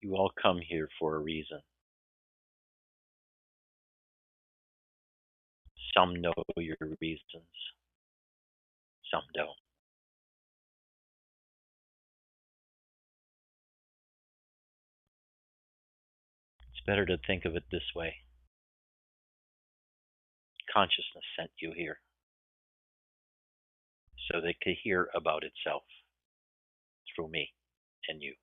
You all come here for a reason. Some know your reasons, some don't. It's better to think of it this way. Consciousness sent you here so that it could hear about itself through me and you.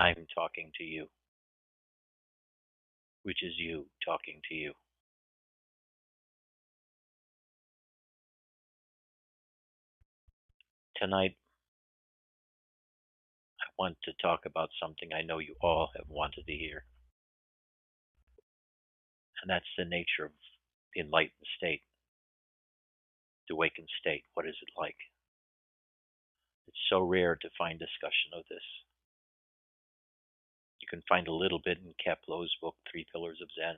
I'm talking to you, which is you talking to you. Tonight, I want to talk about something I know you all have wanted to hear, and that's the nature of the enlightened state, the awakened state. What is it like? It's so rare to find discussion of this. You can find a little bit in Kepler's book, Three Pillars of Zen.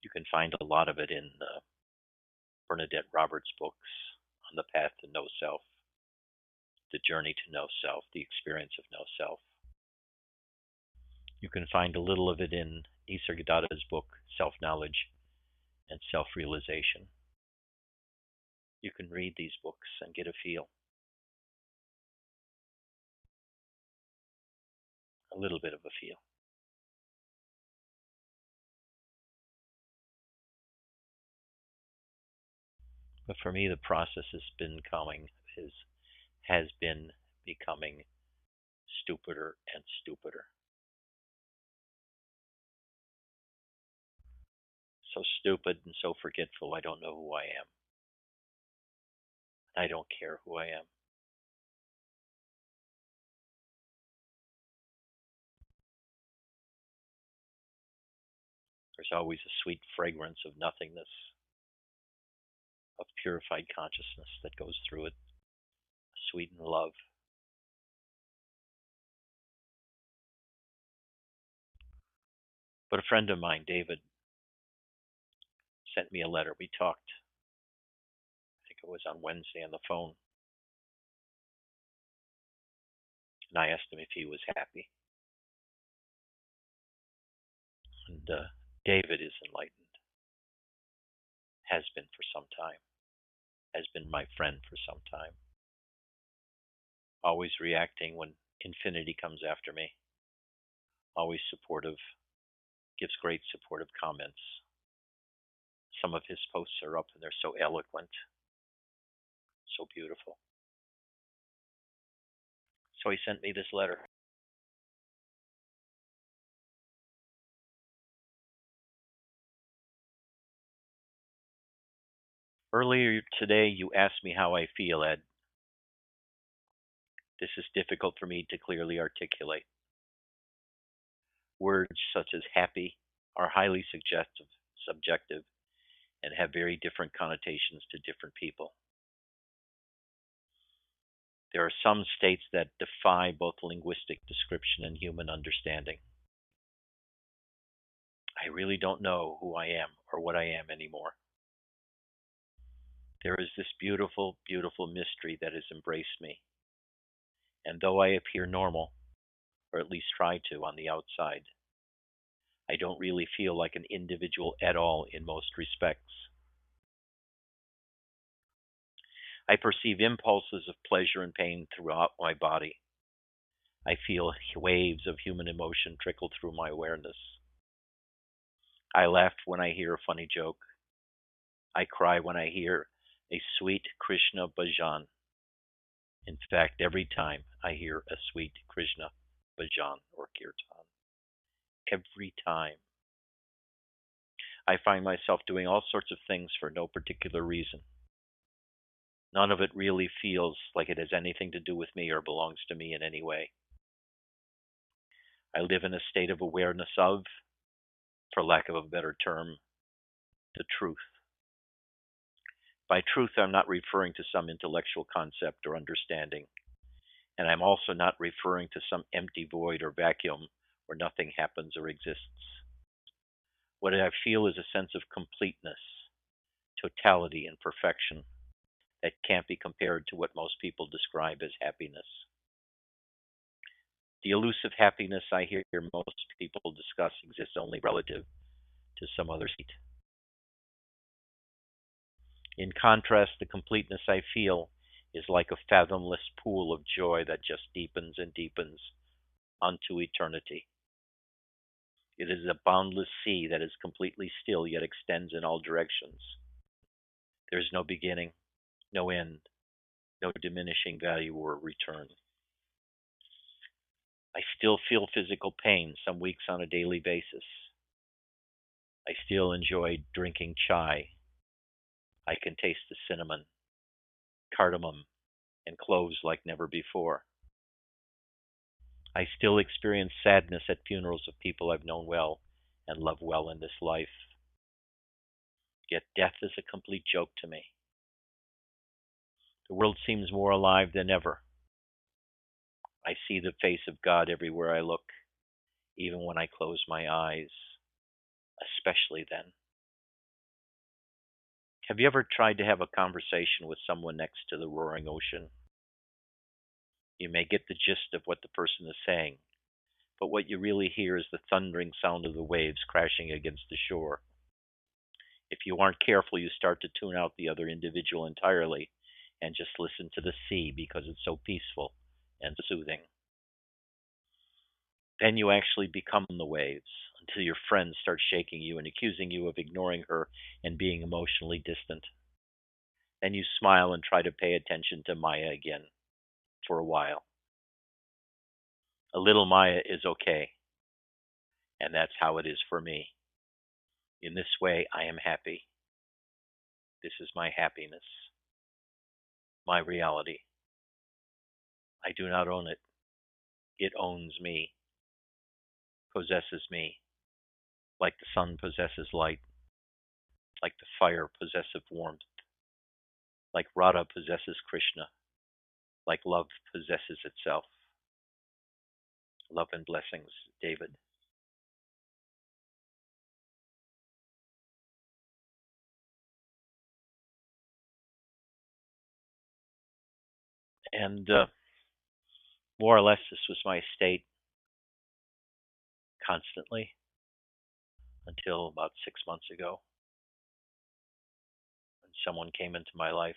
You can find a lot of it in Bernadette Roberts' books on the path to know self, the journey to know self, the experience of know self. You can find a little of it in Nisargadatta's book, Self-Knowledge and Self-Realization. You can read these books and get a feel, a little bit of a feel. But for me, the process has been becoming stupider and stupider. So stupid and so forgetful, I don't know who I am. I don't care who I am. There's always a sweet fragrance of nothingness, of purified consciousness that goes through it, sweet and love. But a friend of mine, David, sent me a letter. We talked, I think it was on Wednesday on the phone, and I asked him if he was happy. And David is enlightened, has been for some time, has been my friend for some time, always reacting when infinity comes after me, always supportive, gives great supportive comments. Some of his posts are up and they're so eloquent, so beautiful. So he sent me this letter. Earlier today, you asked me how I feel, Ed. This is difficult for me to clearly articulate. Words such as happy are highly subjective, and have very different connotations to different people. There are some states that defy both linguistic description and human understanding. I really don't know who I am or what I am anymore. There is this beautiful, beautiful mystery that has embraced me. And though I appear normal, or at least try to on the outside, I don't really feel like an individual at all in most respects. I perceive impulses of pleasure and pain throughout my body. I feel waves of human emotion trickle through my awareness. I laugh when I hear a funny joke. I cry when I hear a sweet Krishna bhajan. In fact, every time I hear a sweet Krishna bhajan or kirtan, every time, I find myself doing all sorts of things for no particular reason. None of it really feels like it has anything to do with me or belongs to me in any way. I live in a state of awareness of, for lack of a better term, the truth. By truth, I'm not referring to some intellectual concept or understanding, and I'm also not referring to some empty void or vacuum where nothing happens or exists. What I feel is a sense of completeness, totality, and perfection that can't be compared to what most people describe as happiness. The elusive happiness I hear most people discuss exists only relative to some other state. In contrast, the completeness I feel is like a fathomless pool of joy that just deepens and deepens unto eternity. It is a boundless sea that is completely still yet extends in all directions. There is no beginning, no end, no diminishing value or return. I still feel physical pain some weeks on a daily basis. I still enjoy drinking chai. I can taste the cinnamon, cardamom, and cloves like never before. I still experience sadness at funerals of people I've known well and loved well in this life. Yet death is a complete joke to me. The world seems more alive than ever. I see the face of God everywhere I look, even when I close my eyes, especially then. Have you ever tried to have a conversation with someone next to the roaring ocean? You may get the gist of what the person is saying, but what you really hear is the thundering sound of the waves crashing against the shore. If you aren't careful, you start to tune out the other individual entirely and just listen to the sea because it's so peaceful and soothing. Then you actually become the waves until your friends start shaking you and accusing you of ignoring her and being emotionally distant. Then you smile and try to pay attention to Maya again for a while. A little Maya is okay, and that's how it is for me. In this way, I am happy. This is my happiness, my reality. I do not own it. It owns me, possesses me, like the sun possesses light, like the fire possessive warmth, like Radha possesses Krishna, like love possesses itself. Love and blessings, David. And more or less, this was my state constantly until about 6 months ago when someone came into my life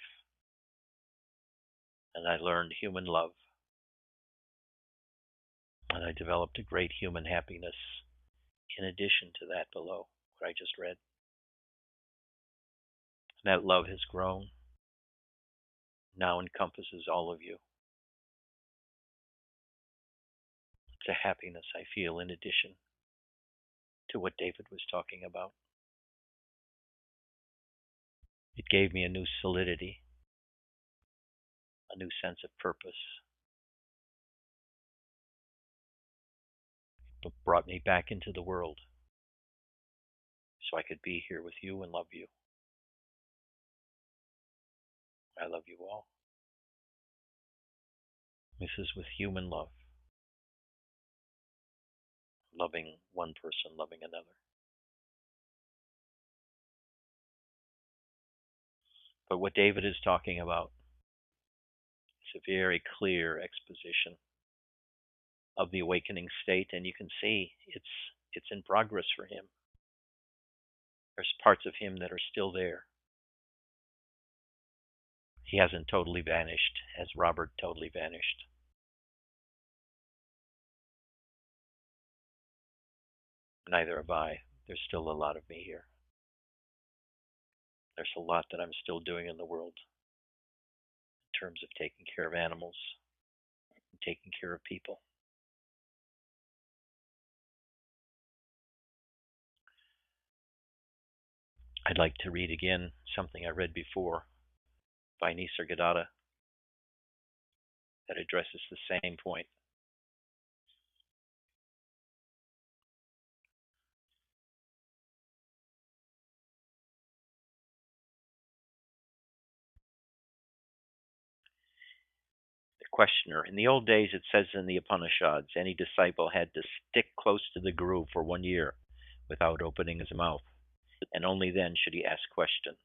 and I learned human love and I developed a great human happiness in addition to that below what I just read. And that love has grown, now encompasses all of you. It's a happiness I feel in addition to what David was talking about. It gave me a new solidity, a new sense of purpose. It brought me back into the world so I could be here with you and love you. I love you all. This is with human love, loving one person, loving another. But what David is talking about is a very clear exposition of the awakening state, and you can see it's in progress for him. There's parts of him that are still there. He hasn't totally vanished, as Robert totally vanished. Neither have I. There's still a lot of me here. There's a lot that I'm still doing in the world in terms of taking care of animals and taking care of people. I'd like to read again something I read before by Nisargadatta that addresses the same point. The questioner, in the old days it says in the Upanishads, any disciple had to stick close to the Guru for 1 year without opening his mouth, and only then should he ask questions.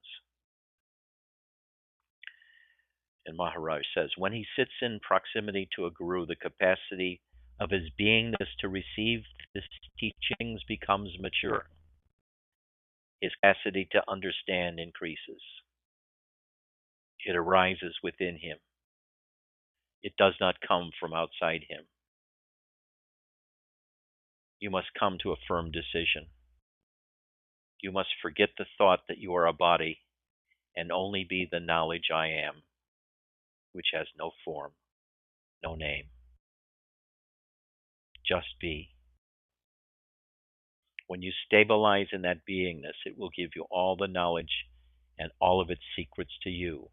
And Maharaj says, when he sits in proximity to a guru, the capacity of his beingness to receive his teachings becomes mature. His capacity to understand increases. It arises within him. It does not come from outside him. You must come to a firm decision. You must forget the thought that you are a body and only be the knowledge I am, which has no form, no name. Just be. When you stabilize in that beingness, it will give you all the knowledge and all of its secrets to you.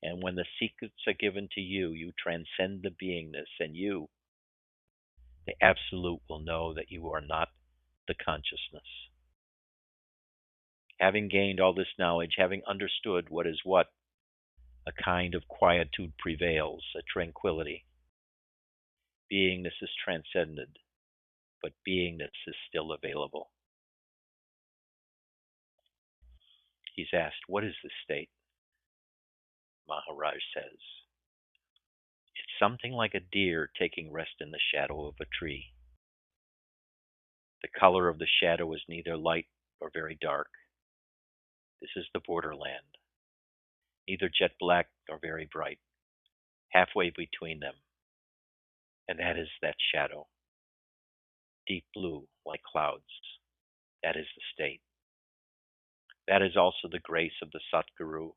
And when the secrets are given to you, you transcend the beingness, and you, the Absolute, will know that you are not the consciousness. Having gained all this knowledge, having understood what is what, a kind of quietude prevails, a tranquility. Beingness is transcended, but beingness is still available. He's asked, what is this state? Maharaj says, it's something like a deer taking rest in the shadow of a tree. The color of the shadow is neither light nor very dark. This is the borderland, neither jet black nor very bright, halfway between them. And that is that shadow, deep blue like clouds. That is the state. That is also the grace of the Satguru.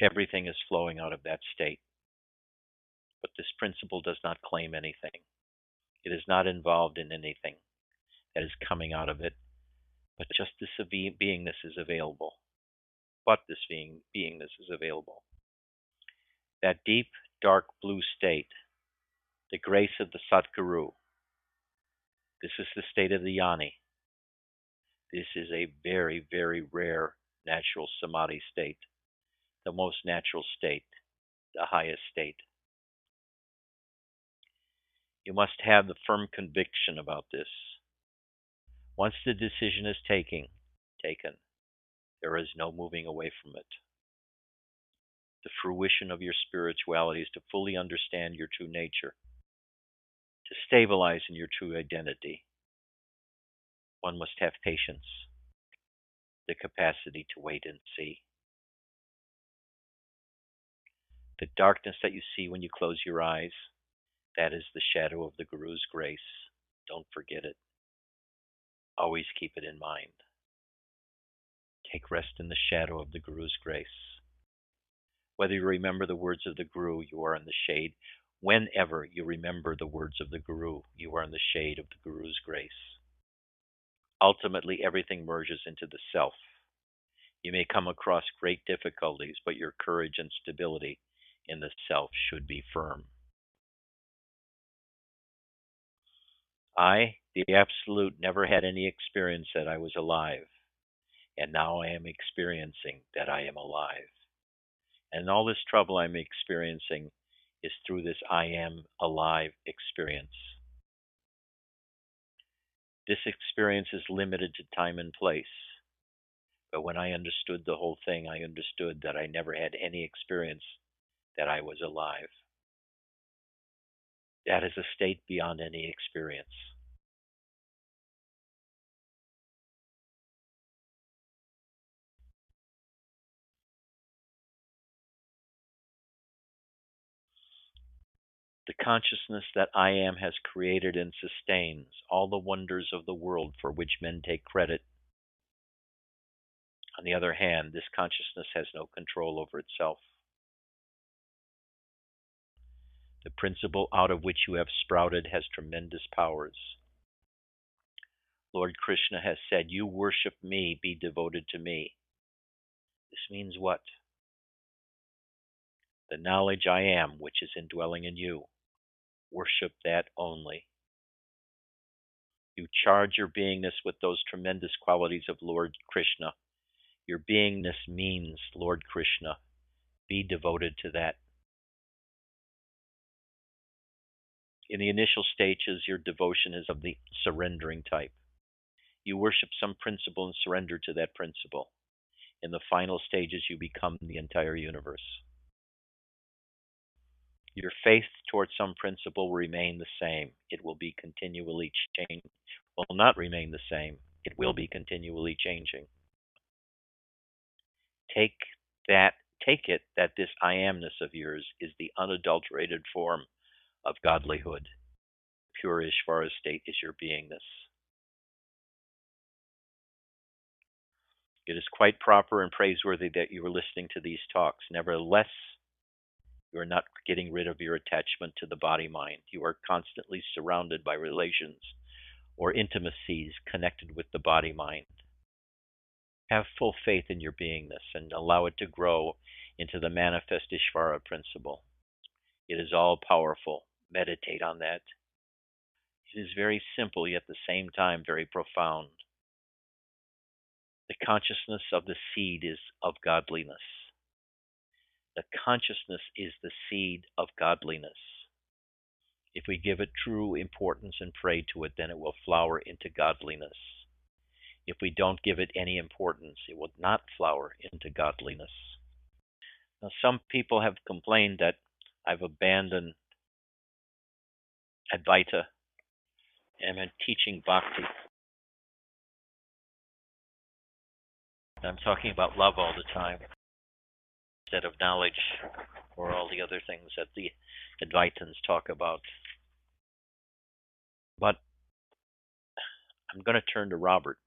Everything is flowing out of that state. But this principle does not claim anything. It is not involved in anything that is coming out of it, but just this beingness is available. But this beingness is available. That deep, dark blue state, the grace of the Satguru, this is the state of the Jnani. This is a very, very rare natural samadhi state, the most natural state, the highest state. You must have the firm conviction about this. Once the decision is taken, there is no moving away from it. The fruition of your spirituality is to fully understand your true nature, to stabilize in your true identity. One must have patience, the capacity to wait and see. The darkness that you see when you close your eyes, that is the shadow of the Guru's grace. Don't forget it. Always keep it in mind. Take rest in the shadow of the Guru's grace. Whether you remember the words of the Guru, you are in the shade. Whenever you remember the words of the Guru, you are in the shade of the Guru's grace. Ultimately, everything merges into the self. You may come across great difficulties, but your courage and stability in the self should be firm. I, the Absolute, never had any experience that I was alive, and now I am experiencing that I am alive. And all this trouble I'm experiencing is through this I am alive experience. This experience is limited to time and place. But when I understood the whole thing, I understood that I never had any experience that I was alive. That is a state beyond any experience. The consciousness that I am has created and sustains all the wonders of the world for which men take credit. On the other hand, this consciousness has no control over itself. The principle out of which you have sprouted has tremendous powers. Lord Krishna has said, you worship me, be devoted to me. This means what? The knowledge I am, which is indwelling in you. Worship that only. You charge your beingness with those tremendous qualities of Lord Krishna. Your beingness means Lord Krishna. Be devoted to that. In the initial stages, your devotion is of the surrendering type. You worship some principle and surrender to that principle. In the final stages, you become the entire universe. Your faith towards some principle will remain the same. It will be continually changing. Will not remain the same. It will be continually changing. Take that take it that this I amness of yours is the unadulterated form of godlyhood. Pure Ishvara state is your beingness. It is quite proper and praiseworthy that you are listening to these talks. Nevertheless, you are not getting rid of your attachment to the body mind. You are constantly surrounded by relations or intimacies connected with the body mind. Have full faith in your beingness and allow it to grow into the manifest Ishvara principle. It is all powerful. Meditate on that. It is very simple, yet at the same time very profound. The consciousness of the seed is of godliness. The consciousness is the seed of godliness. If we give it true importance and pray to it, then it will flower into godliness. If we don't give it any importance, it will not flower into godliness. Now, some people have complained that I've abandoned Advaita and I'm teaching Bhakti. I'm talking about love all the time instead of knowledge or all the other things that the Advaitins talk about. But I'm going to turn to Robert.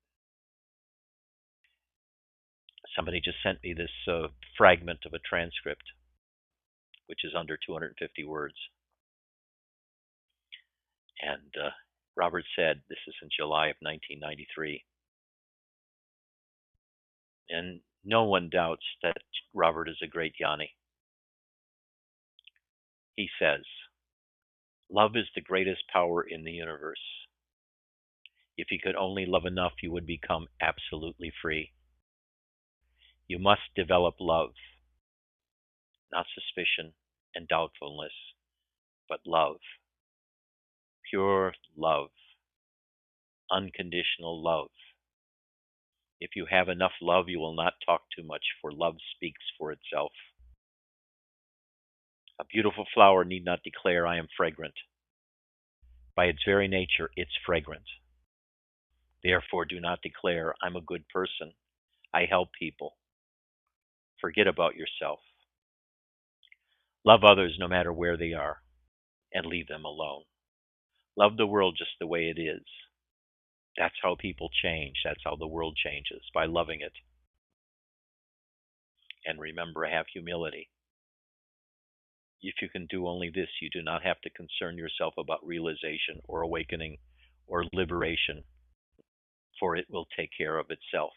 Somebody just sent me this fragment of a transcript, which is under 250 words. And Robert said, this is in July of 1993. And no one doubts that Robert is a great Jnani. He says, love is the greatest power in the universe. If you could only love enough, you would become absolutely free. You must develop love, not suspicion and doubtfulness, but love. Pure love. Unconditional love. If you have enough love, you will not talk too much, for love speaks for itself. A beautiful flower need not declare, I am fragrant. By its very nature, it's fragrant. Therefore, do not declare, I'm a good person. I help people. Forget about yourself. Love others no matter where they are, and leave them alone. Love the world just the way it is. That's how people change. That's how the world changes, by loving it. And remember, have humility. If you can do only this, you do not have to concern yourself about realization or awakening or liberation, for it will take care of itself.